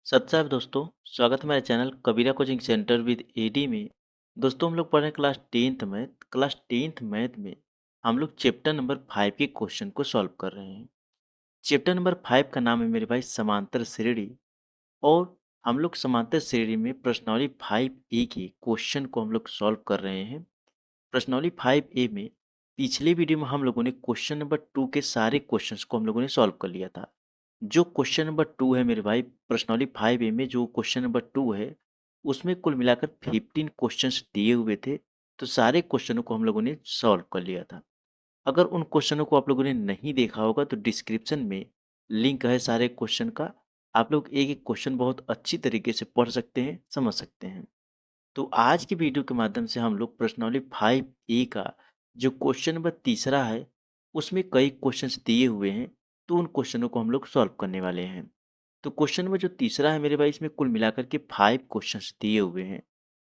सत साहब दोस्तों, स्वागत है हमारे channel Kabira coaching centre with एडी में। दोस्तों हम लोग पढ़ रहे हैं क्लास टेंथ मैथ में हम लोग चैप्टर नंबर 5 के क्वेश्चन को सॉल्व कर रहे हैं। चैप्टर नंबर 5 का नाम है मेरे भाई समांतर श्रेणी। और हम लोग समांतर श्रेणी में प्रश्नावली 5 ए के क्वेश्चन को हम लोग सॉल्व कर रहे हैं। प्रश्नावली 5 ए में पिछले वीडियो में हम लोगों ने क्वेश्चन नंबर 2 के सारे क्वेश्चंस को हम लोगों ने सॉल्व कर लिया था। जो क्वेश्चन नंबर 2 है मेरे भाई, प्रश्नावली 5 ए में जो क्वेश्चन नंबर 2 है, उसमें कुल मिलाकर 15 क्वेश्चंस दिए हुए थे। तो सारे क्वेश्चनों को हम लोगों ने सॉल्व कर लिया था। अगर उन क्वेश्चनों को आप लोगों ने नहीं देखा होगा तो डिस्क्रिप्शन में लिंक है सारे क्वेश्चन का। आप लोग एक एक क्वेश्चन बहुत अच्छी तरीके से पढ़ सकते हैं, समझ सकते हैं। तो आज की वीडियो के माध्यम से हम लोग प्रश्नावली 5 ए का जो क्वेश्चन नंबर तीसरा है, उसमें कई क्वेश्चंस दिए हुए हैं। तो उन क्वेश्चनों को हम लोग सॉल्व करने वाले हैं। तो क्वेश्चन नंबर जो तीसरा है मेरे भाई, इसमें कुल मिलाकर के 5 क्वेश्चंस दिए हुए हैं।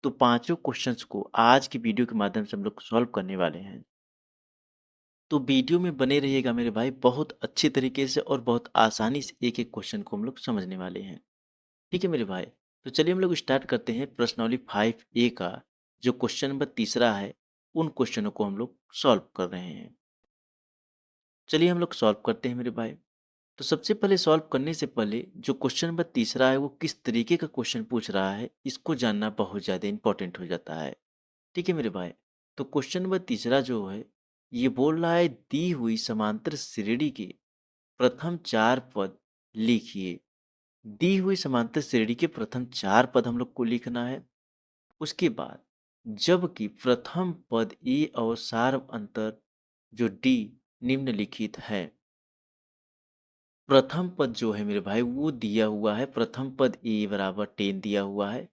तो पांचों क्वेश्चंस को आज की वीडियो के माध्यम से हम लोग सॉल्व करने वाले हैं। तो वीडियो में बने रहिएगा मेरे भाई, बहुत अच्छे तरीके से और बहुत आसानी से एक एक क्वेश्चन को हम लोग समझने वाले हैं। ठीक है मेरे भाई। तो चलिए हम लोग स्टार्ट करते हैं प्रश्नावली 5 ए का जो क्वेश्चन नंबर तीसरा है, उन क्वेश्चनों को हम लोग सॉल्व कर रहे हैं। चलिए हम लोग सॉल्व करते हैं मेरे भाई। तो सबसे पहले सॉल्व करने से पहले जो क्वेश्चन नंबर तीसरा है वो किस तरीके का क्वेश्चन पूछ रहा है, इसको जानना बहुत ज़्यादा इंपॉर्टेंट हो जाता है। ठीक है मेरे भाई। तो क्वेश्चन नंबर तीसरा जो है, ये बोल रहा है दी हुई समांतर श्रेणी के प्रथम चार पद लिखिए। दी हुई समांतर श्रेणी के प्रथम चार पद हम लोग को लिखना है। उसके बाद जबकि प्रथम पद ए और सार्व अंतर जो डी निम्नलिखित है। प्रथम पद जो है मेरे भाई वो दिया हुआ है, प्रथम पद ए बराबर 10 दिया हुआ है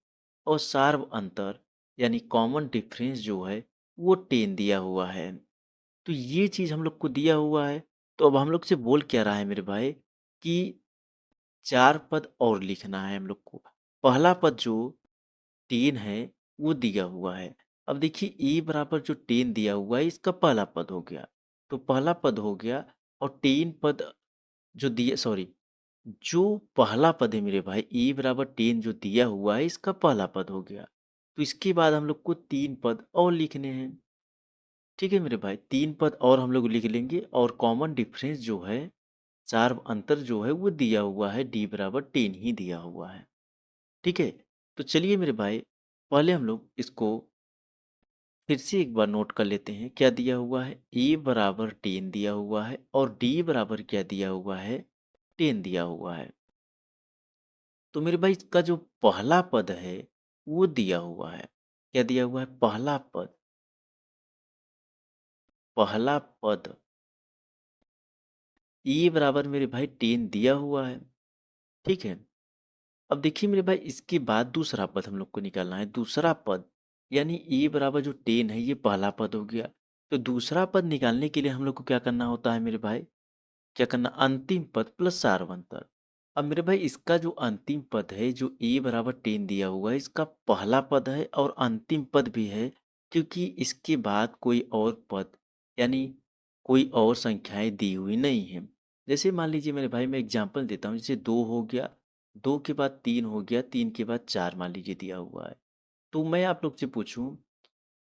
और सार्व अंतर यानी कॉमन डिफरेंस जो है वो 10 दिया हुआ है। तो ये चीज हम लोग को दिया हुआ है। तो अब हम लोग से बोल क्या रहा है मेरे भाई कि चार पद और लिखना है हम लोग को। पहला पद जो 10 है वो दिया हुआ है। अब देखिए ए बराबर जो 10 दिया हुआ है, इसका पहला पद हो गया। तो पहला पद हो गया। और 10 पद जो दिया, सॉरी, जो पहला पद है मेरे भाई ए बराबर 10 जो दिया हुआ है, इसका पहला पद हो गया। तो इसके बाद हम लोग को 3 पद और लिखने हैं। ठीक है मेरे भाई, 3 पद और हम लोग लिख लेंगे और कॉमन डिफरेंस जो है, चार अंतर जो है वो दिया हुआ है, डी बराबर 10 ही दिया हुआ है। ठीक है। तो चलिए मेरे भाई, पहले हम लोग इसको फिर से एक बार नोट कर लेते हैं। क्या दिया हुआ है, ए बराबर 10 दिया हुआ है और डी बराबर क्या दिया हुआ है, 10 दिया हुआ है। तो मेरे भाई इसका जो पहला पद है वो दिया हुआ है। क्या दिया हुआ है, पहला पद। पहला पद ए बराबर मेरे भाई 10 दिया हुआ है। ठीक है। अब देखिए मेरे भाई, इसके बाद दूसरा पद हम लोग को निकालना है। दूसरा पद यानी ए बराबर जो 10 है, ये पहला पद हो गया। तो दूसरा पद निकालने के लिए हम लोग को क्या करना होता है मेरे भाई, क्या करना, अंतिम पद प्लस सारवंतर। अब मेरे भाई इसका जो अंतिम पद है, जो ए बराबर 10 दिया हुआ है, इसका पहला पद है और अंतिम पद भी है। क्योंकि इसके बाद कोई और पद यानी कोई और संख्याएं दी हुई नहीं है। जैसे मान लीजिए मेरे भाई, मैं एग्जांपल देता हूँ, जैसे 2 हो गया, 2 के बाद 3 हो गया, 3 के बाद 4 मान लीजिए दिया हुआ है। तो मैं आप लोग से पूछूं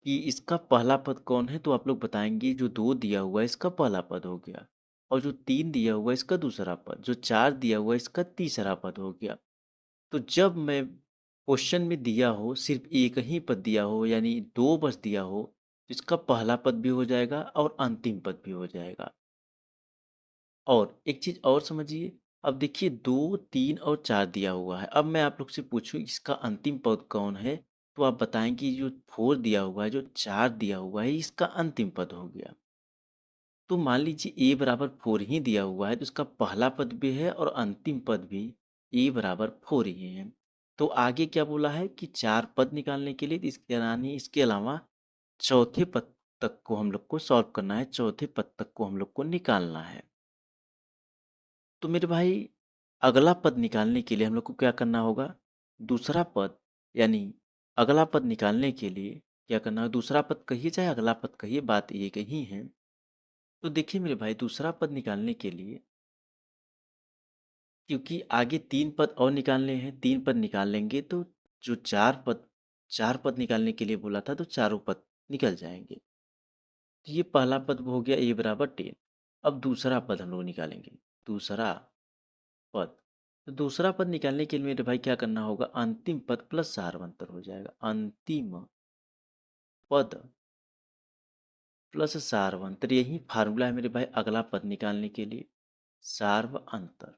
कि इसका पहला पद कौन है, तो आप लोग बताएंगे जो 2 दिया हुआ है इसका पहला पद हो गया, और जो 3 दिया हुआ है इसका दूसरा पद, जो 4 दिया हुआ है इसका तीसरा पद हो गया। तो जब मैं क्वेश्चन में दिया हो सिर्फ एक ही पद दिया हो, यानी 2 बस दिया हो, तो इसका पहला पद भी हो जाएगा और अंतिम पद भी हो जाएगा। और एक चीज और समझिए। अब देखिए 2, 3 और 4 दिया हुआ है। अब मैं आप लोग से पूछूं इसका अंतिम पद कौन है, तो आप बताएंगे जो 4 दिया हुआ है, जो 4 दिया हुआ है, इसका अंतिम पद हो गया। तो मान लीजिए ए बराबर 4 ही दिया हुआ है, तो इसका पहला पद भी है और अंतिम पद भी ए बराबर 4 ही है। तो आगे क्या बोला है कि चार पद निकालने के लिए इसके यानी इसके अलावा चौथे पद तक को हम लोग को सॉल्व करना है, चौथे पद तक को हम लोग को निकालना है। तो मेरे भाई, अगला पद निकालने के लिए हम लोग को क्या करना होगा, दूसरा पद यानी अगला पद निकालने के लिए क्या करना है, दूसरा पद कहिए चाहे अगला पद कहिए, बात एक ही है। तो देखिए मेरे भाई, दूसरा पद निकालने के लिए क्योंकि आगे 3 पद और निकालने हैं, 3 पद निकाल लेंगे तो जो 4 पद निकालने के लिए बोला था तो चारों पद निकल जाएँगे। तो ये पहला पद हो गया a बराबर 10। अब दूसरा पद हम लोग निकालेंगे। दूसरा पद, तो दूसरा पद निकालने के लिए मेरे भाई क्या करना होगा, अंतिम पद प्लस सारवंतर हो जाएगा। अंतिम पद प्लस सारवंतर, यही फार्मूला है मेरे भाई अगला पद निकालने के लिए, सार्व अंतर।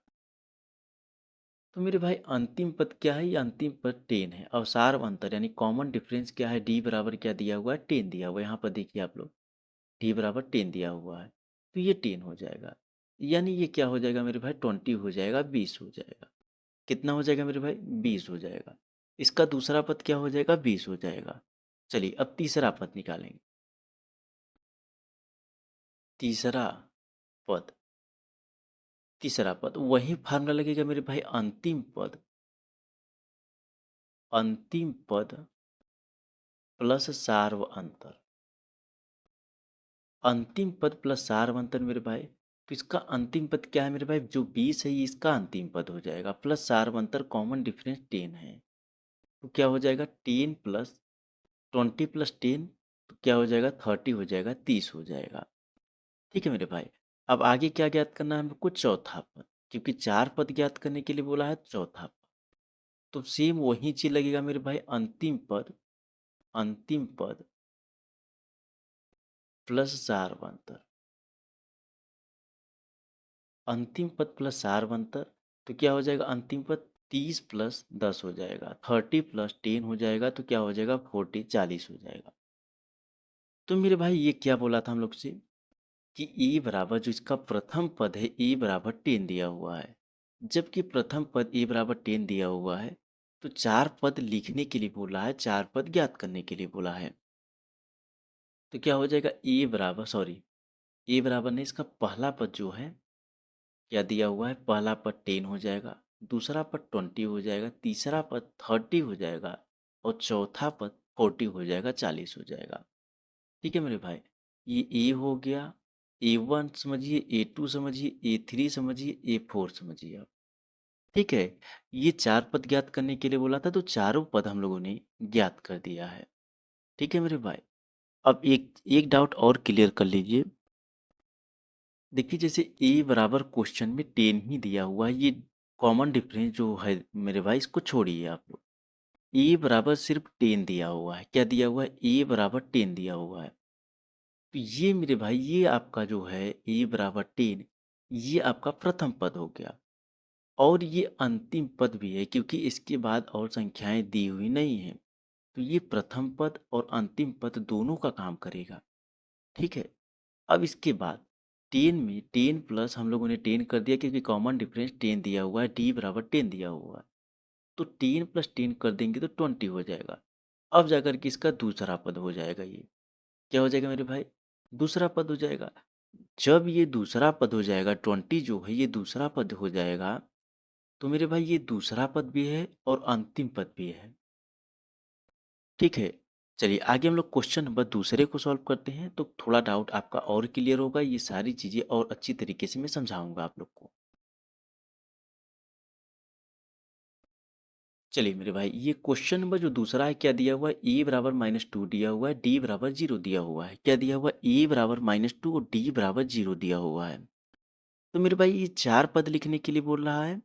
तो मेरे भाई अंतिम पद क्या है, ये अंतिम पद 10 है और सार्व अंतर यानी कॉमन डिफरेंस क्या है, डी बराबर क्या दिया हुआ है, 10 दिया हुआ है। यहाँ पर देखिए आप लोग, डी बराबर 10 दिया हुआ है, तो ये 10 हो जाएगा। यानी ये क्या हो जाएगा मेरे भाई, 20 हो जाएगा, 20 हो जाएगा। कितना हो जाएगा मेरे भाई, 20 हो जाएगा। इसका दूसरा पद क्या हो जाएगा, 20 हो जाएगा। चलिए अब तीसरा पद निकालेंगे। तीसरा पद, तीसरा पद वही फार्मूला लगेगा मेरे भाई, अंतिम पद, अंतिम पद प्लस सार्व अंतर। अंतिम पद प्लस सार्व अंतर मेरे भाई, तो इसका अंतिम पद क्या है मेरे भाई, जो 20 है ये इसका अंतिम पद हो जाएगा, प्लस सार्व अंतर कॉमन डिफरेंस 10 है, तो क्या हो जाएगा 10 प्लस 20 प्लस 10, तो क्या हो जाएगा 30 हो जाएगा, 30 हो जाएगा। ठीक है मेरे भाई। अब आगे क्या ज्ञात करना है हमको, चौथा पद, क्योंकि 4 पद ज्ञात करने के लिए बोला है चौथा पद। तो सेम वही चीज लगेगा मेरे भाई, अंतिम पद, अंतिम पद प्लस सारवंतर, अंतिम पद प्लस सारवंतर, तो क्या हो जाएगा अंतिम पद, 30 प्लस 10 हो जाएगा, 30 प्लस 10 हो जाएगा, तो क्या हो जाएगा 40, 40 हो जाएगा। तो मेरे भाई ये क्या बोला था हम लोग से, कि ए बराबर जो इसका प्रथम पद है ए बराबर 10 दिया हुआ है, जबकि प्रथम पद ए बराबर 10 दिया हुआ है, तो 4 पद लिखने के लिए बोला है, 4 पद ज्ञात करने के लिए बोला है। तो क्या हो जाएगा, ए बराबर, सॉरी, ए बराबर नहीं, इसका पहला पद जो है क्या दिया हुआ है, पहला पद 10 हो जाएगा, दूसरा पद 20 हो जाएगा, तीसरा पद 30 हो जाएगा और चौथा पद 40 हो जाएगा, 40 हो जाएगा। ठीक है मेरे भाई, ये ए हो गया, A1 समझिए, A2 समझिए, A3 समझिए, A4 समझिए आप। ठीक है, ये 4 पद ज्ञात करने के लिए बोला था, तो चारों पद हम लोगों ने ज्ञात कर दिया है। ठीक है मेरे भाई। अब एक एक डाउट और क्लियर कर लीजिए। देखिए जैसे ए बराबर क्वेश्चन में 10 ही दिया हुआ है, ये कॉमन डिफरेंस जो है मेरे भाई, इसको छोड़िए आप लोग। ए बराबर सिर्फ 10 दिया हुआ है, क्या दिया हुआ है, ए बराबर 10 दिया हुआ है। तो ये मेरे भाई, ये आपका जो है ए बराबर 10, ये आपका प्रथम पद हो गया और ये अंतिम पद भी है, क्योंकि इसके बाद और संख्याएं दी हुई नहीं है। तो ये प्रथम पद और अंतिम पद दोनों का काम करेगा। ठीक है। अब इसके बाद 10 में 10 प्लस हम लोगों ने 10 कर दिया, क्योंकि कॉमन डिफरेंस 10 दिया हुआ है, डी बराबर 10 दिया हुआ है, तो 10 प्लस 10 कर देंगे तो 20 हो जाएगा। अब जाकर के इसका दूसरा पद हो जाएगा, ये क्या हो जाएगा मेरे भाई, दूसरा पद हो जाएगा। जब ये दूसरा पद हो जाएगा, 20 जो है ये दूसरा पद हो जाएगा, तो मेरे भाई ये दूसरा पद भी है और अंतिम पद भी है। ठीक है। चलिए आगे हम लोग क्वेश्चन नंबर दूसरे को सॉल्व करते हैं, तो थोड़ा डाउट आपका और क्लियर होगा, ये सारी चीज़ें और अच्छी तरीके से मैं समझाऊंगा आप लोग को। चलिए मेरे भाई, ये क्वेश्चन नंबर जो दूसरा है, क्या दिया हुआ है, ए बराबर -2 दिया हुआ है, डी बराबर 0 दिया हुआ है। क्या दिया हुआ है, ए बराबर -2 और डी बराबर 0 दिया हुआ है। तो मेरे भाई ये 4 पद लिखने के लिए बोल रहा है,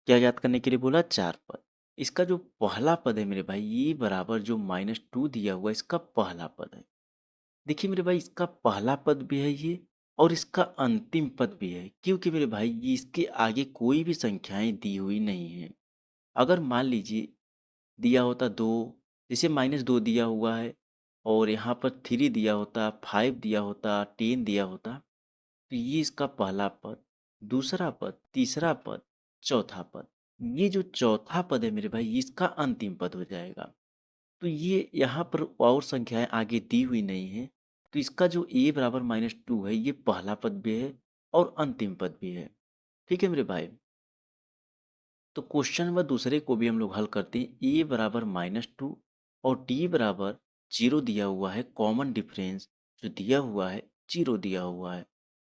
क्या याद करने के लिए बोला, 4 पद। इसका जो पहला पद है मेरे भाई, ये बराबर जो -2 दिया हुआ है, इसका पहला पद है। देखिए मेरे भाई, इसका पहला पद भी है ये और इसका अंतिम पद भी है, क्योंकि मेरे भाई ये इसके आगे कोई भी संख्याएं दी हुई नहीं है। अगर मान लीजिए दिया होता 2, जैसे -2 दिया हुआ है और यहाँ पर 3 दिया होता, 5 दिया होता, 10 दिया होता, तो ये इसका पहला पद, दूसरा पद, तीसरा पद, चौथा पद। ये जो चौथा पद है मेरे भाई, ये इसका अंतिम पद हो जाएगा। तो ये यहाँ पर और संख्याएं आगे दी हुई नहीं है, तो इसका जो ए बराबर -2 है, ये पहला पद भी है और अंतिम पद भी है। ठीक है मेरे भाई। तो क्वेश्चन नंबर दूसरे को भी हम लोग हल करते हैं। ए बराबर -2 और डी बराबर 0 दिया हुआ है, कॉमन डिफरेंस जो दिया हुआ है 0 दिया हुआ है।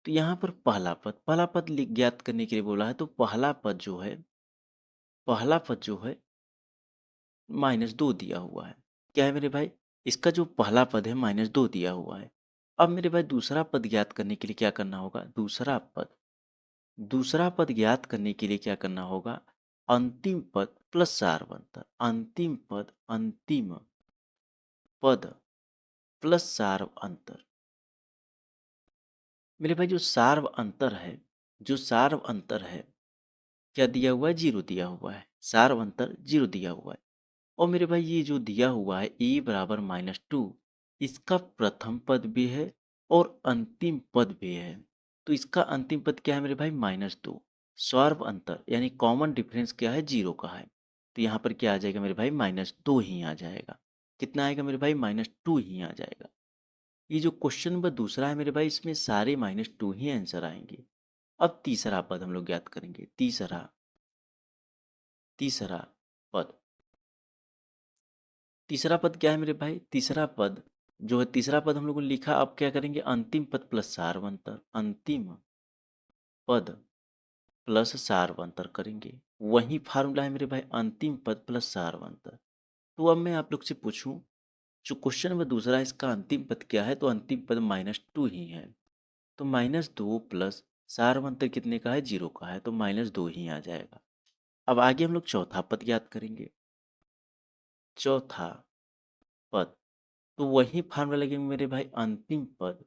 तो यहाँ पर पहला पद ज्ञात करने के लिए बोला है, तो पहला पद जो है -2 दिया हुआ है। क्या है मेरे भाई? इसका जो पहला पद है -2 दिया हुआ है। अब मेरे भाई दूसरा पद ज्ञात करने के लिए क्या करना होगा? दूसरा पद ज्ञात करने के लिए क्या करना होगा? अंतिम पद प्लस सार्व अंतर। अंतिम पद प्लस सार्व अंतर। मेरे भाई जो सार्व अंतर है, क्या दिया हुआ है? 0 दिया हुआ है। सार्व अंतर 0 दिया हुआ है। और मेरे भाई ये जो दिया हुआ है e बराबर -2, इसका प्रथम पद भी है और अंतिम पद भी है। तो इसका अंतिम पद क्या है मेरे भाई? -2। सार्व अंतर यानी कॉमन डिफरेंस क्या है? 0 का है। तो यहाँ पर क्या आ जाएगा मेरे भाई? -2 ही आ जाएगा। कितना आएगा मेरे भाई? -2 ही आ जाएगा। ये जो क्वेश्चन नंबर दूसरा है मेरे भाई, इसमें सारे -2 ही आंसर आएंगे। अब तीसरा पद हम लोग ज्ञात करेंगे। तीसरा पद। तीसरा पद क्या है मेरे भाई? तीसरा पद हम लोगों ने लिखा। अब क्या करेंगे? अंतिम पद प्लस सारवंतर। अंतिम पद प्लस सारवंतर करेंगे। वही फार्मूला है मेरे भाई, अंतिम पद प्लस सारवंतर। तो अब मैं आप लोग से पूछूं, जो क्वेश्चन नंबर दूसरा है, इसका अंतिम पद क्या है? तो अंतिम पद -2 ही है। तो -2 प्लस सारवंतर कितने का है? 0 का है। तो -2 ही आ जाएगा। अब आगे हम लोग चौथा पद याद करेंगे। चौथा पद, तो वही फार्मूला लगेंगे मेरे भाई, अंतिम पद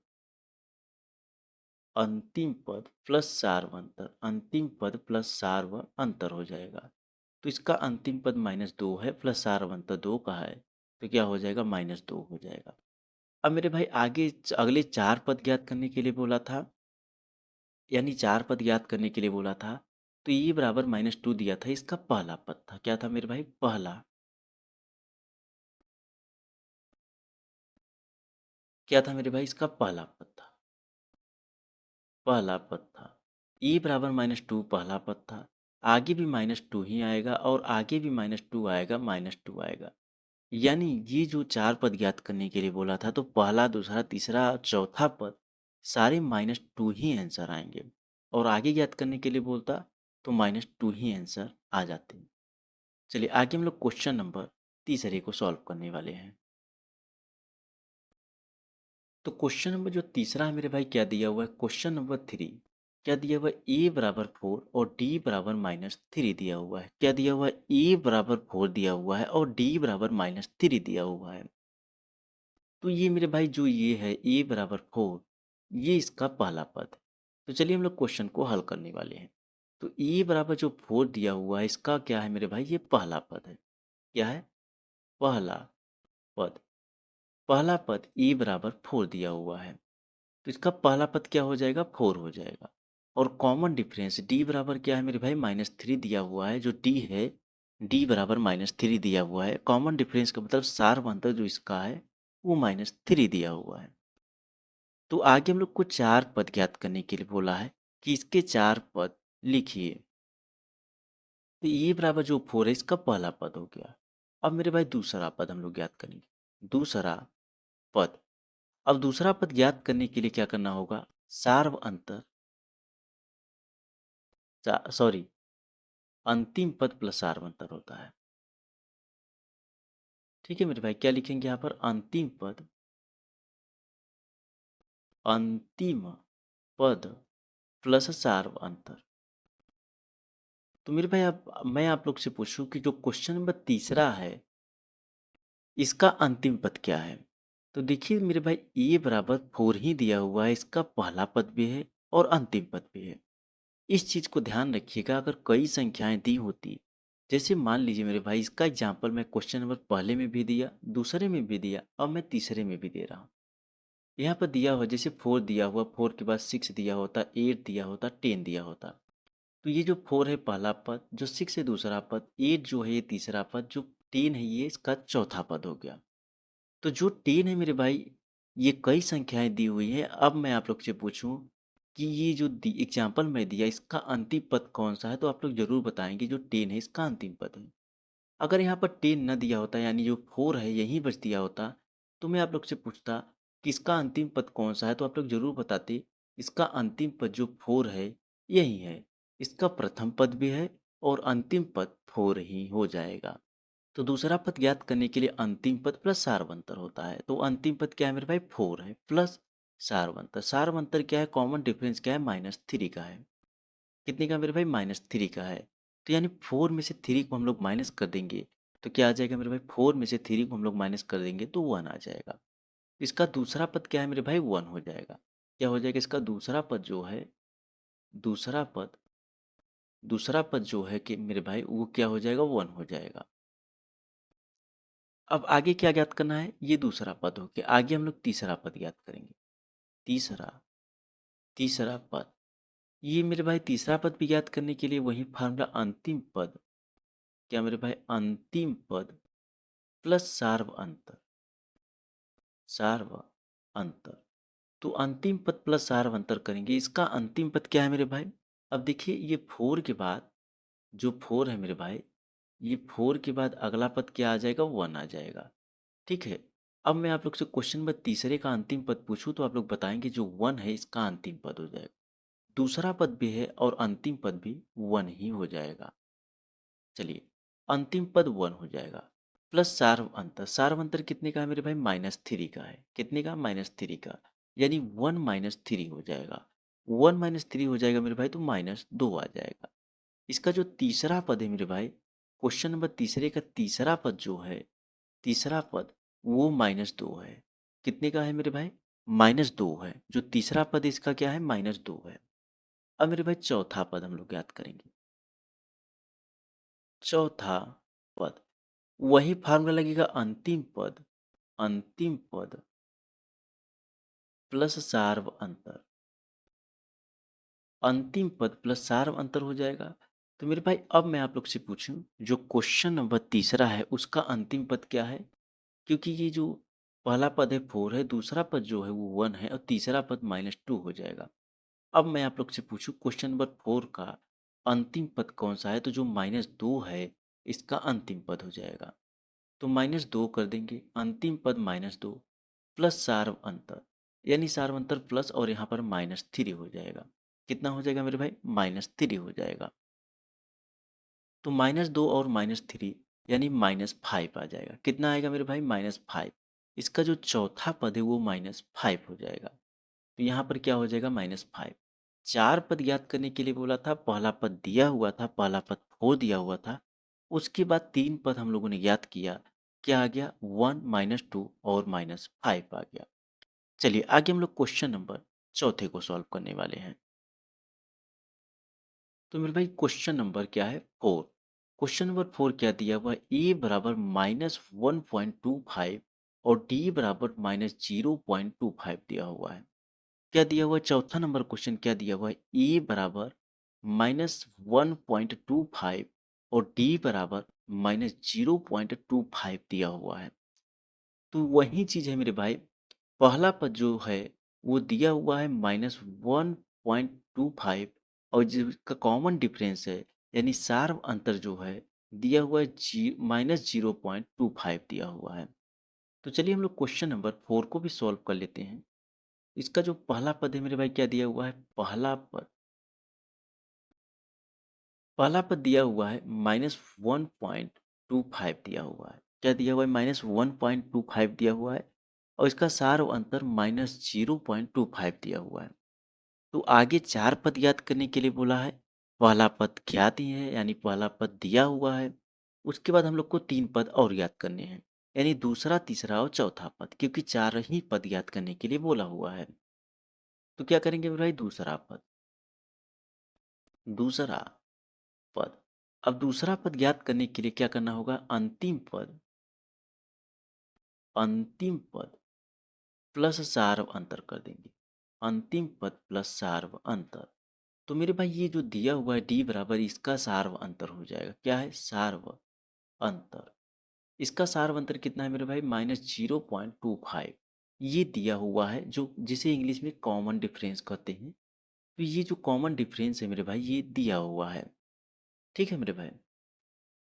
प्लस सार्व अंतर। अंतिम पद प्लस सार्व अंतर हो जाएगा। तो इसका अंतिम पद -2 है, प्लस सार्व अंतर 2 का है। तो क्या हो जाएगा? -2 हो जाएगा। अब मेरे भाई आगे अगले चार पद ज्ञात करने के लिए बोला था, यानी चार पद ज्ञात करने के लिए बोला था। तो ये बराबर -2 दिया था, इसका पहला पद था। क्या था मेरे भाई? क्या था मेरे भाई? इसका पहला पद था। पहला पद था। ई बराबर -2 पहला पद था। आगे भी -2 ही आएगा और आगे भी -2 आएगा, -2 आएगा। यानी ये जो चार पद ज्ञात करने के लिए बोला था, तो पहला, दूसरा, तीसरा, चौथा पद सारे -2 ही आंसर आएंगे। और आगे ज्ञात करने के लिए बोलता तो -2 ही आंसर आ जाते। चलिए आगे हम लोग क्वेश्चन नंबर तीसरे को सॉल्व करने वाले हैं। तो क्वेश्चन नंबर जो तीसरा है मेरे भाई, क्या दिया हुआ है? क्वेश्चन नंबर 3 क्या दिया हुआ है? ए बराबर 4 और डी बराबर -3 दिया हुआ है। क्या दिया हुआ है? ए बराबर 4 दिया हुआ है और डी बराबर -3 दिया हुआ है। तो ये मेरे भाई जो ये है ए बराबर 4, ये इसका पहला पद है। तो चलिए हम लोग क्वेश्चन को हल करने वाले हैं। तो ए बराबर जो 4 दिया हुआ है, इसका क्या है मेरे भाई? ये पहला पद है। क्या है? पहला पद। पहला पद ए बराबर 4 दिया हुआ है। तो इसका पहला पद क्या हो जाएगा? 4 हो जाएगा। और कॉमन डिफरेंस डी बराबर क्या है मेरे भाई? -3 दिया हुआ है। जो डी है, डी बराबर -3 दिया हुआ है। कॉमन डिफरेंस का मतलब सार अंतर जो इसका है, वो -3 दिया हुआ है। तो आगे हम लोग को चार पद ज्ञात करने के लिए बोला है कि इसके चार पद लिखिए। तो ये बराबर जो 4 है, इसका पहला पद हो गया। अब मेरे भाई दूसरा पद हम लोग ज्ञात करेंगे। दूसरा पद। अब दूसरा पद ज्ञात करने के लिए क्या करना होगा? सार्व अंतर, सॉरी, अंतिम पद प्लस सार्व अंतर होता है। ठीक है मेरे भाई, क्या लिखेंगे यहाँ पर? अंतिम पद प्लस सार्व अंतर। तो मेरे भाई, आप मैं आप लोग से पूछूं कि जो क्वेश्चन नंबर तीसरा है, इसका अंतिम पद क्या है? तो देखिए मेरे भाई, ए बराबर 4 ही दिया हुआ है। इसका पहला पद भी है और अंतिम पद भी है। इस चीज को ध्यान रखिएगा। अगर कई संख्याएं दी होती, जैसे मान लीजिए मेरे भाई, इसका एग्जाम्पल मैं क्वेश्चन नंबर पहले में भी दिया, दूसरे में भी दिया, और मैं तीसरे में भी दे रहा हूँ। यहाँ पर दिया हुआ, जैसे 4 दिया हुआ, 4 के बाद 6 दिया होता, 8 दिया होता, 10 दिया होता। तो ये जो 4 है पहला पद, जो 6 है दूसरा पद, 8 जो है ये तीसरा पद, जो 10 है ये इसका चौथा पद हो गया। तो जो 10 है मेरे भाई, ये कई संख्याएं दी हुई है। अब मैं आप लोग से पूछूं कि ये जो एग्जाम्पल मैं दिया, इसका अंतिम पद कौन सा है? तो आप लोग जरूर बताएंगे जो 10 है इसका अंतिम पद है। अगर यहाँ पर 10 न दिया होता, यानी जो 4 है यहीं बच दिया होता, तो मैं आप लोग से पूछता कि इसका अंतिम पद कौन सा है, तो आप लोग जरूर बताते इसका अंतिम पद जो 4 है यही है। इसका प्रथम पद भी है और अंतिम पद 4 ही हो जाएगा। तो दूसरा पद ज्ञात करने के लिए अंतिम पद प्लस सार्वंतर होता है। तो अंतिम पद क्या है मेरे भाई? 4 है प्लस सार्वंतर। सार्वंतर क्या है? कॉमन डिफरेंस क्या है? -3 का है। कितने का मेरे भाई? -3 का है। तो यानी 4 में से 3 को हम लोग माइनस कर देंगे तो क्या आ जाएगा मेरे भाई? 4 में से 3 को हम लोग माइनस कर देंगे तो 1 आ जाएगा। इसका दूसरा पद क्या है मेरे भाई? 1 हो जाएगा। क्या हो जाएगा? इसका दूसरा पद जो है, दूसरा पद दूसरा पद जो है कि मेरे भाई वो क्या हो जाएगा? 1 हो जाएगा। अब आगे क्या ज्ञात करना है? ये दूसरा पद हो गया। आगे हम लोग तीसरा पद ज्ञात करेंगे। तीसरा तीसरा पद, ये मेरे भाई तीसरा पद भी ज्ञात करने के लिए वही फार्मूला, अंतिम पद, क्या मेरे भाई? अंतिम पद प्लस सार्व अंतर। सार्व अंतर, तो अंतिम पद प्लस सार्व अंतर करेंगे। इसका अंतिम पद क्या है मेरे भाई? अब देखिए, ये 4 के बाद जो 4 है मेरे भाई, ये 4 के बाद अगला पद क्या आ जाएगा? 1 आ जाएगा। ठीक है। अब मैं आप लोग से क्वेश्चन नंबर तीसरे का अंतिम पद पूछूं तो आप लोग बताएंगे जो 1 है इसका अंतिम पद हो जाएगा। दूसरा पद भी है और अंतिम पद भी 1 ही हो जाएगा। चलिए, अंतिम पद 1 हो जाएगा प्लस सार्व अंतर। सार्व अंतर कितने का है मेरे भाई? -3 का है। कितने का? -3 का। यानी 1 -3 हो जाएगा। 1 -3 हो जाएगा मेरे भाई तो -2 आ जाएगा। इसका जो तीसरा पद है मेरे भाई, क्वेश्चन नंबर तीसरे का तीसरा पद जो है, तीसरा पद वो -2 है। कितने का है मेरे भाई? -2 है। जो तीसरा पद है इसका क्या है? -2 है। अब मेरे भाई चौथा पद हम लोग याद करेंगे। चौथा पद, वही फार्मूला लगेगा, अंतिम पद, अंतिम पद प्लस सार्व अंतर। अंतिम पद प्लस सार्व अंतर हो जाएगा। तो मेरे भाई अब मैं आप लोग से पूछूं, जो क्वेश्चन नंबर तीसरा है उसका अंतिम पद क्या है? क्योंकि ये जो पहला पद है 4 है, दूसरा पद जो है वो 1 है और तीसरा पद -2 हो जाएगा। अब मैं आप लोग से पूछूं, क्वेश्चन नंबर 4 का अंतिम पद कौन सा है? तो जो -2 है इसका अंतिम पद हो जाएगा। तो -2 कर देंगे, अंतिम पद -2 प्लस सार्व अंतर, यानी सार्व अंतर प्लस और यहाँ पर -3 हो जाएगा। कितना हो जाएगा मेरे भाई? -3 हो जाएगा। तो -2 और -3 यानी -5 आ जाएगा। कितना आएगा मेरे भाई? -5। इसका जो चौथा पद है वो -5 हो जाएगा। तो यहाँ पर क्या हो जाएगा? -5। चार पद याद करने के लिए बोला था, पहला पद दिया हुआ था, पहला पद 4 दिया हुआ था। उसके बाद 3 पद हम लोगों ने याद किया। क्या आ गया? 1 -2 और -5 आ गया। चलिए आगे हम लोग क्वेश्चन नंबर चौथे को सॉल्व करने वाले हैं। तो मेरे भाई क्वेश्चन नंबर क्या है? 4। क्वेश्चन नंबर 4 क्या दिया हुआ है? ए बराबर -1.25 और डी बराबर -0.25 दिया हुआ है। क्या दिया हुआ है? चौथा नंबर क्वेश्चन क्या दिया हुआ है? ए बराबर -1.25 और डी बराबर -0.25 दिया हुआ है। तो वही चीज़ है मेरे भाई, पहला पद जो है वो दिया हुआ है -1.25 और जिसका कॉमन डिफरेंस है यानी सार्व अंतर जो है दिया हुआ है -0.25 दिया हुआ है। तो चलिए हम लोग क्वेश्चन नंबर 4 को भी सॉल्व कर लेते हैं। इसका जो पहला पद है मेरे भाई क्या दिया हुआ है? पहला पद दिया हुआ है -1.25 दिया हुआ है। क्या दिया हुआ है? -1.25 दिया हुआ है और इसका सार अंतर -0.25 दिया हुआ है। तो आगे चार पद याद करने के लिए बोला है। पहला पद ज्ञात ही है यानी पहला पद दिया हुआ है। उसके बाद हम लोग को तीन पद और याद करने हैं, यानी दूसरा, तीसरा और चौथा पद, क्योंकि चार ही पद याद करने के लिए बोला हुआ है। तो क्या करेंगे भाई? दूसरा पद, दूसरा पद। अब दूसरा पद ज्ञात करने के लिए क्या करना होगा? अंतिम पद, अंतिम पद प्लस सार्व अंतर कर देंगे। अंतिम पद प्लस सार्व अंतर। तो मेरे भाई ये जो दिया हुआ है डी बराबर, इसका सार्व अंतर हो जाएगा। क्या है? सार्व अंतर। इसका सार्व अंतर कितना है मेरे भाई? -0.25। ये दिया हुआ है, जो जिसे इंग्लिश में कॉमन डिफरेंस कहते हैं। तो ये जो कॉमन डिफरेंस है मेरे भाई ये दिया हुआ है। ठीक है मेरे भाई।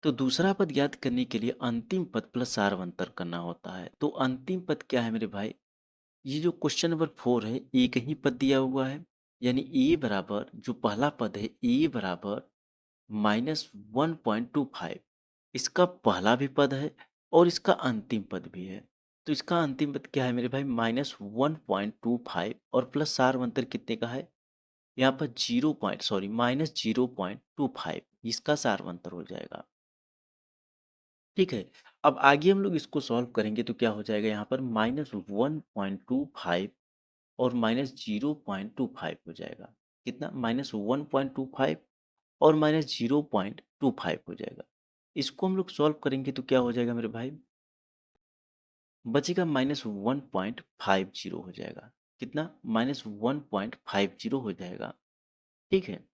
तो दूसरा पद ज्ञात करने के लिए अंतिम पद प्लस सार्व अंतर करना होता है। तो अंतिम पद क्या है मेरे भाई? ये जो क्वेश्चन नंबर 4 है एक ही पद दिया हुआ है यानी ए बराबर जो पहला पद है ए बराबर -1.25, इसका पहला भी पद है और इसका अंतिम पद भी है। तो इसका अंतिम पद क्या है मेरे भाई, -1.25 और प्लस सारवंतर कितने का है, यहाँ पर -0.25, इसका सारवंतर हो जाएगा। ठीक है, अब आगे हम लोग इसको सॉल्व करेंगे तो क्या हो जाएगा, यहाँ पर -1.25 और -0.25 हो जाएगा। कितना, -1.25 और -0.25 हो जाएगा। इसको हम लोग सॉल्व करेंगे तो क्या हो जाएगा मेरे भाई, बचेगा -1.50 हो जाएगा। कितना, -1.50 हो जाएगा। ठीक है,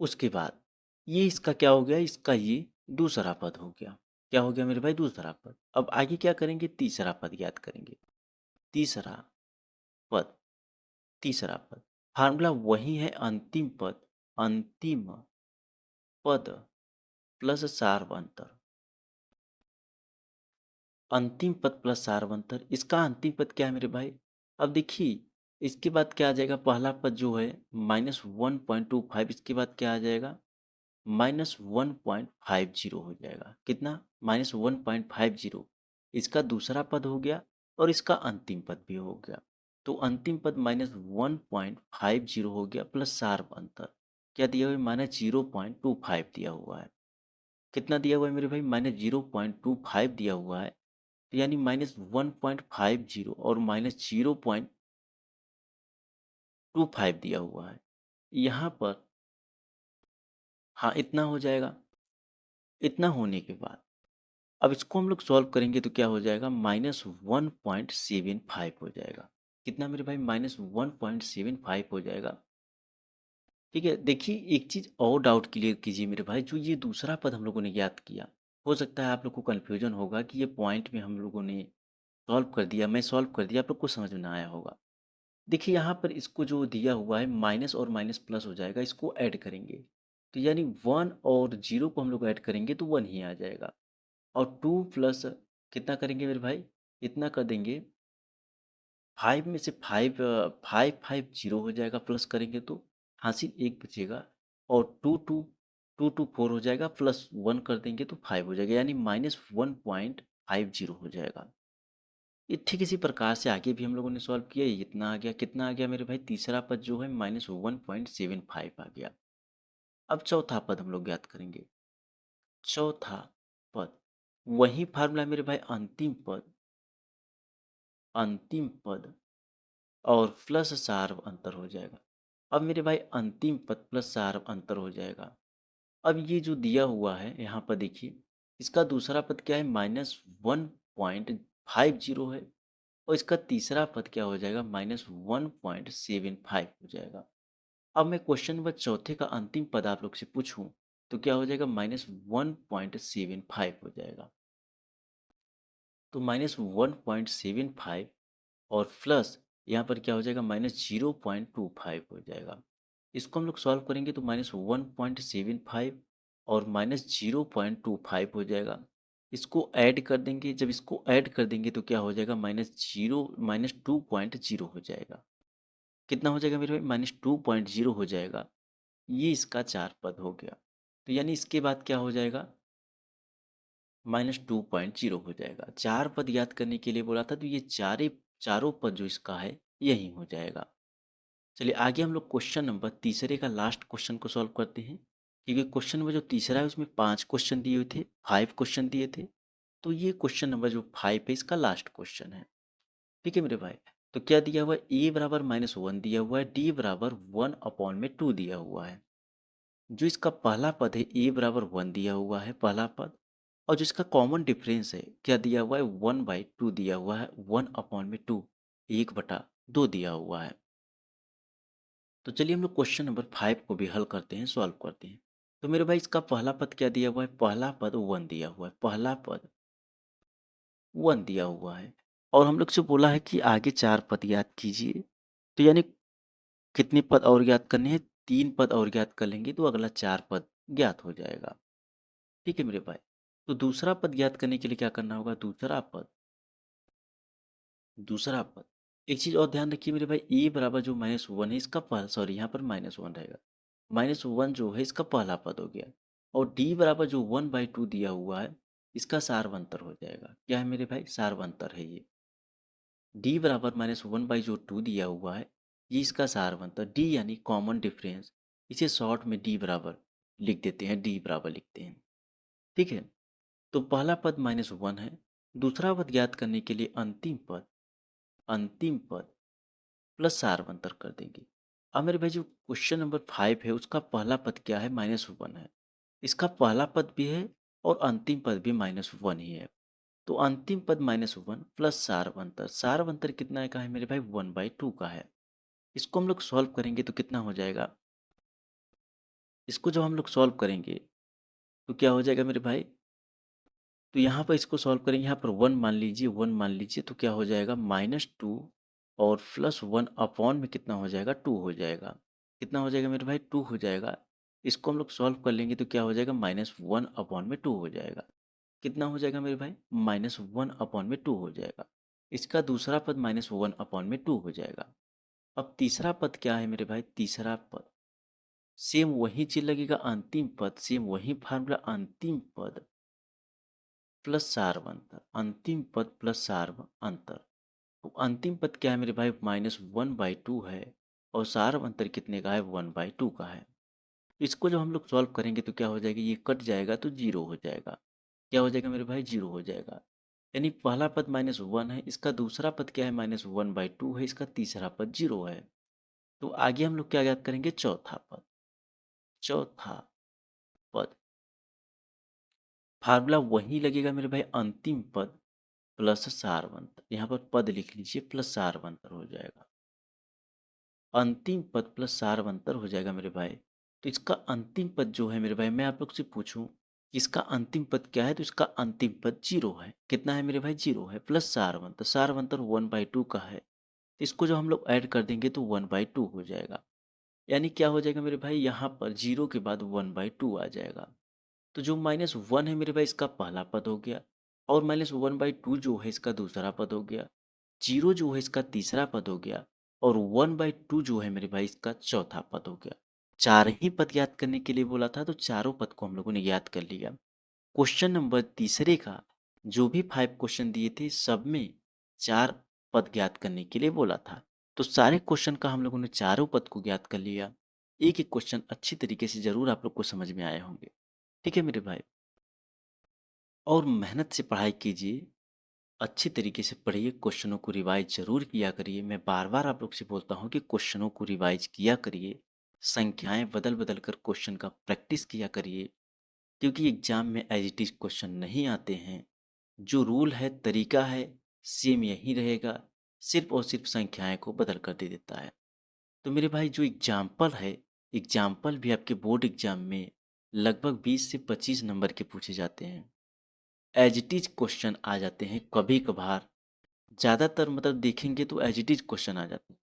उसके बाद ये इसका क्या हो गया, इसका ये दूसरा पद हो गया। क्या हो गया मेरे भाई, दूसरा पद। अब आगे क्या करेंगे, तीसरा पद याद करेंगे। तीसरा पद, तीसरा पद, फार्मूला वही है, अंतिम पद, अंतिम पद प्लस सारवंतर, अंतिम पद प्लस सारवंतर। इसका अंतिम पद क्या है मेरे भाई, अब देखिए इसके बाद क्या आ जाएगा, पहला पद जो है -1.25, इसके बाद क्या आ जाएगा, -1.50 हो जाएगा। कितना, -1.50, इसका दूसरा पद हो गया और इसका अंतिम पद भी हो गया। तो अंतिम पद -1.50 हो गया प्लस सारवंतर क्या दिया हुआ है, -0.25 दिया हुआ है। कितना दिया हुआ है मेरे भाई, -0.25 दिया हुआ है। तो यानी -1.50 और -0.25 दिया हुआ है यहाँ पर। हाँ, इतना हो जाएगा। इतना होने के बाद अब इसको हम लोग सॉल्व करेंगे तो क्या हो जाएगा, -1.75 हो जाएगा। कितना मेरे भाई, -1.75 हो जाएगा। ठीक है, देखिए एक चीज़ और डाउट क्लियर कीजिए मेरे भाई, जो ये दूसरा पद हम लोगों ने याद किया, हो सकता है आप लोग को कन्फ्यूजन होगा कि ये पॉइंट में हम लोगों ने सॉल्व कर दिया, मैं सॉल्व कर दिया, आप लोग को समझ में ना आया होगा। देखिए यहाँ पर इसको जो दिया हुआ है माइनस और माइनस प्लस हो जाएगा, इसको ऐड करेंगे तो यानी 1 और 0 को हम लोग ऐड करेंगे तो 1 ही आ जाएगा। और 2 प्लस कितना करेंगे मेरे भाई, इतना कर देंगे, 5 में से 5 550 हो जाएगा, प्लस करेंगे तो हासिल 1 बचेगा। और 2 4 हो जाएगा, प्लस 1 कर देंगे तो 5 हो जाएगा, यानी -1.50 हो जाएगा। ये ठीक इसी प्रकार से आगे भी हम लोगों ने सॉल्व किया, ये इतना आ गया। कितना आ गया मेरे भाई, तीसरा पद जो है -1.75 आ गया। अब चौथा पद हम लोग ज्ञात करेंगे। चौथा पद वही फार्मूला मेरे भाई, अंतिम पद, अंतिम पद और प्लस सार अंतर हो जाएगा। अब मेरे भाई अंतिम पद प्लस सार अंतर हो जाएगा। अब ये जो दिया हुआ है यहाँ पर देखिए, इसका दूसरा पद क्या है, -1.50 है और इसका तीसरा पद क्या हो जाएगा, -1.75 हो जाएगा। अब मैं क्वेश्चन नंबर चौथे का अंतिम पद आप लोग से पूछूं तो क्या हो जाएगा, -1.75 हो जाएगा। तो -1.75 और प्लस यहाँ पर क्या हो जाएगा, -0.25 हो जाएगा। इसको हम लोग सॉल्व करेंगे तो -1.75 और -0.25 हो जाएगा। इसको ऐड कर देंगे, जब इसको ऐड कर देंगे तो क्या हो जाएगा, -2.0 हो जाएगा। कितना हो जाएगा मेरे भाई, -2.0 हो जाएगा। ये इसका चार पद हो गया। तो यानी इसके बाद क्या हो जाएगा, -2.0 हो जाएगा। चार पद याद करने के लिए बोला था, तो ये चारों पद जो इसका है यही हो जाएगा। चलिए आगे हम लोग क्वेश्चन नंबर तीसरे का लास्ट क्वेश्चन को सॉल्व करते हैं, क्योंकि क्वेश्चन नंबर जो तीसरा है उसमें 5 क्वेश्चन दिए हुए थे, 5 क्वेश्चन दिए थे। तो ये क्वेश्चन नंबर जो 5 है इसका लास्ट क्वेश्चन है। ठीक है मेरे भाई, तो क्या दिया हुआ है, ए बराबर -1 दिया हुआ है, डी बराबर 1/2 दिया हुआ है। जो इसका पहला पद है ए बराबर 1 दिया हुआ है, पहला पद। और जो इसका कॉमन डिफरेंस है क्या दिया हुआ है, 1/2 दिया हुआ है, 1/2, 1/2 दिया हुआ है। तो चलिए हम लोग क्वेश्चन नंबर 5 को भी हल करते हैं, सॉल्व करते हैं। तो मेरे भाई इसका पहला पद क्या दिया हुआ है, पहला पद 1 दिया हुआ है, पहला पद 1 दिया हुआ है। और हम लोग से बोला है कि आगे 4 पद याद कीजिए। तो यानी कितने पद और ज्ञात करने हैं, 3 पद और ज्ञात कर लेंगे तो अगला 4 पद ज्ञात हो जाएगा। ठीक है मेरे भाई, तो दूसरा पद ज्ञात करने के लिए क्या करना होगा, दूसरा पद, दूसरा पद एक चीज़ और ध्यान रखिए मेरे भाई, ए बराबर जो -1 है इसका सॉरी यहाँ पर -1 रहेगा। -1 जो है इसका पहला पद हो गया, और डी बराबर जो 1/2 दिया हुआ है इसका सारवंतर हो जाएगा। क्या है मेरे भाई? सारवंतर है ये। डी बराबर -1 जो 2 दिया हुआ है ये इसका सारवंतर, डी यानी कॉमन डिफरेंस। इसे शॉर्ट में डी बराबर लिख देते हैं, डी बराबर लिखते हैं। ठीक है, तो पहला पद -1 है। दूसरा पद ज्ञात करने के लिए अंतिम पद प्लस सारवंतर कर देंगे। अब मेरे भाई जो क्वेश्चन नंबर 5 है उसका पहला पद क्या है? -1 है। इसका पहला पद भी है और अंतिम पद भी -1 ही है। तो अंतिम पद -1 प्लस सारवंतर, सारवंतर कितना का है मेरे भाई? 1/2 का है। इसको हम लोग सॉल्व करेंगे तो कितना हो जाएगा? इसको जब हम लोग सॉल्व करेंगे तो क्या हो जाएगा मेरे भाई? तो यहाँ पर इसको सॉल्व करेंगे, यहाँ पर 1 मान लीजिए, 1 मान लीजिए, तो क्या हो जाएगा? -2 और +1 अपॉन में कितना हो जाएगा? 2 हो जाएगा। कितना हो जाएगा मेरे भाई? 2 हो जाएगा। इसको हम लोग सॉल्व कर लेंगे तो क्या हो जाएगा? -1 अपॉन में 2 हो जाएगा। कितना हो जाएगा मेरे भाई? -1 अपॉन में 2 हो जाएगा। इसका दूसरा पद -1 अपॉन में 2 हो जाएगा। अब तीसरा पद क्या है मेरे भाई? तीसरा पद सेम वही चीज लगेगा, अंतिम पद सेम वही फार्मूला, अंतिम पद प्लस सारवंतर, अंतिम पद प्लस सारवंतर। तो अंतिम पद क्या है मेरे भाई? -1/2 है, और सारवंतर कितने का है? 1/2 का है। इसको जब हम लोग सॉल्व करेंगे तो क्या हो जाएगा? ये कट जाएगा तो जीरो हो जाएगा। क्या हो जाएगा मेरे भाई? जीरो हो जाएगा। यानी पहला पद -1 है, इसका दूसरा पद क्या है? -1/2 है, इसका तीसरा पद जीरो है। तो आगे हम लोग क्या याद करेंगे? चौथा पद। चौथा पद फार्मूला वही लगेगा मेरे भाई, अंतिम पद प्लस सारवंतर। यहाँ पर पद लिख लीजिए, प्लस सारवंतर हो जाएगा। अंतिम पद प्लस सारवंतर हो जाएगा मेरे भाई। तो इसका अंतिम पद जो है मेरे भाई, मैं आप लोग से पूछूं कि इसका अंतिम पद क्या है, तो इसका अंतिम पद जीरो है। कितना है मेरे भाई? जीरो है, प्लस सारवंतर, सारवंतर 1/2 का है। तो इसको जो हम लोग ऐड कर देंगे तो 1/2 हो जाएगा। यानी क्या हो जाएगा मेरे भाई? यहाँ पर जीरो के बाद 1/2 आ जाएगा। तो जो -1 है मेरे भाई इसका पहला पद हो गया, और -1/2 जो है इसका दूसरा पद हो गया, जीरो जो है इसका तीसरा पद हो गया, और 1/2 जो है मेरे भाई इसका चौथा पद हो गया। चार ही पद याद करने के लिए बोला था, तो चारों पद को हम लोगों ने याद कर लिया। क्वेश्चन नंबर तीसरे का जो भी 5 क्वेश्चन दिए थे सब में चार पद ज्ञात करने के लिए बोला था। तो सारे क्वेश्चन का हम लोगों ने चारों पद को ज्ञात कर लिया। एक एक क्वेश्चन अच्छी तरीके से जरूर आप लोग को समझ में आए होंगे। ठीक है मेरे भाई, और मेहनत से पढ़ाई कीजिए, अच्छी तरीके से पढ़िए, क्वेश्चनों को रिवाइज जरूर किया करिए। मैं बार बार आप लोग से बोलता हूँ कि क्वेश्चनों को रिवाइज किया करिए, संख्याएं बदल बदल कर क्वेश्चन का प्रैक्टिस किया करिए, क्योंकि एग्जाम में एज इट इज क्वेश्चन नहीं आते हैं। जो रूल है, तरीका है, सेम यही रहेगा, सिर्फ और सिर्फ संख्याएं को बदल कर दे देता है। तो मेरे भाई जो एग्जाम्पल है, एग्जाम्पल भी आपके बोर्ड एग्जाम में लगभग 20 से 25 नंबर के पूछे जाते हैं। एज इट इज क्वेश्चन आ जाते हैं कभी कभार, ज़्यादातर मतलब देखेंगे तो एज इट इज क्वेश्चन आ जाते हैं।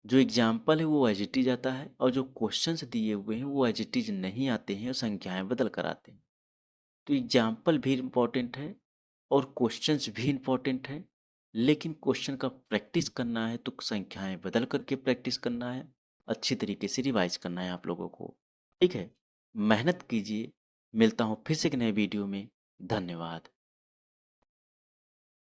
जो एग्जाम्पल है वो एज इट इज आता है, और जो क्वेश्चंस दिए हुए हैं वो एज इट इज नहीं आते हैं और संख्याएं बदल कर आते हैं। तो एग्जाम्पल भी इम्पोर्टेंट है और क्वेश्चंस भी इम्पोर्टेंट है, लेकिन क्वेश्चन का प्रैक्टिस करना है तो संख्याएं बदल करके प्रैक्टिस करना है, अच्छी तरीके से रिवाइज करना है आप लोगों को। ठीक है, मेहनत कीजिए। मिलता हूँ फिर से एक नए वीडियो में। धन्यवाद।